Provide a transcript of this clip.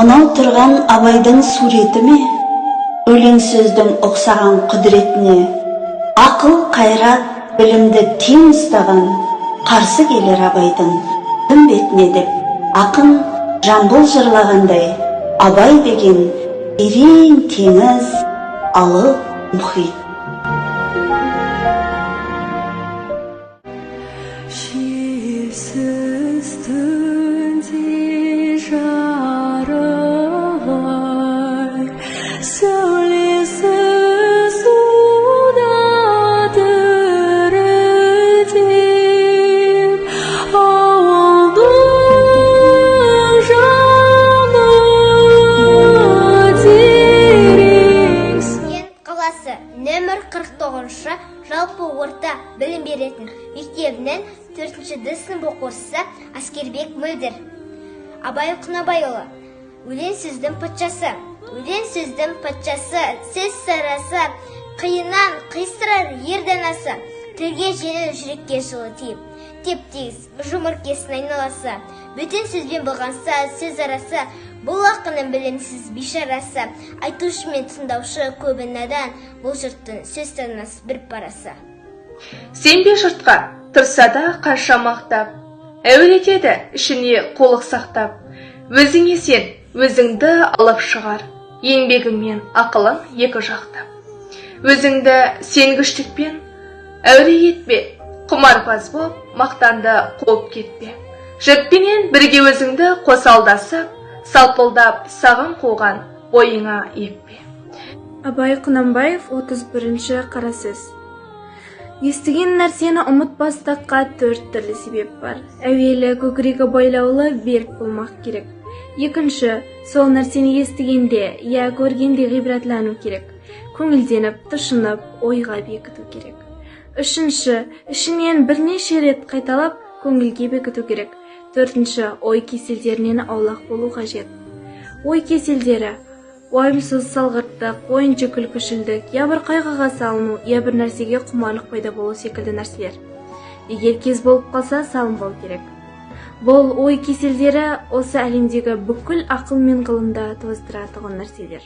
Анау тұрған Абайдың суреті ме? Өлең сөздің оқсаған құдіретіне, ақыл, қайрат, білімді тең ұстаған, қарсы келер Абайдың тым бетіне деп, ақын Жамбыл жырлағандай, Абай деген терең теңіз, алып мұхит. Желсіз түнде жарық, сәулесі суда дірілдеп, ауылдың жаны терең. Қаласы нөмір 49 жалпы орта білім беретін мектебінің 4-д сынып оқушысы Аскербек Мөлдір. Абай Құнанбайұлы. Өлең сөздің патшасы. Өлең сөздің патшасы, сөз сарасы, қиыннан қиыстырар ер данасы, тілге жеңіл, жүрекке жылы тиіп, теп-тегіс жұмыр кесін айналасы, бөтен сөзбен болғанса сөз арасы, бұл ақынның білімсіз бишарасы, айтушы мен тыңдаушы көбі надан, бұл жұрттың сөз танымас бір парасы. Сенбе жұртқа тұрса да қанша мақтап, әуелетеді ішіне қолық сақтап. Өзіңе сен, өзіңді алып шығар, еңбегіңмен ақылың екі жақтап. Өзіңді сенгіштікпен әуре етпе, құмарпаз боп, мақтанды қуып кетпе. Жұртпенен бірге өзіңді қосалдасып, салпылдап сағым қуған бойыңа еппе. Абай Құнанбаев 31-ші қара сөз. Естіген нәрсені ұмытпастыққа 4 түрлі себеп бар. Әуелі көкірегі бойлаулы берік болмақ керек. Екінші, сол нәрсені естігенде, я көргенде ғибратлану керек. Көңілденіп, тұшынып, ойға бекіту керек. Үшінші, ішінен бірнеше рет қайталап, көңілге бекіту керек. Төртінші, ой кеселдерінен аулақ болу қажет. Ой кеселдері уайымсыз салғырттық, ойыншы күлкішілдік, я бір қайғыға салыну, я бір нәрсеге құмарлық пайда болу секілді нәрселер. Егер кез болып қалса, салым болу керек. Бұл ой кеселдері осы әлемдегі бүкіл ақыл мен ғылымда тоздыратығын нәрселер.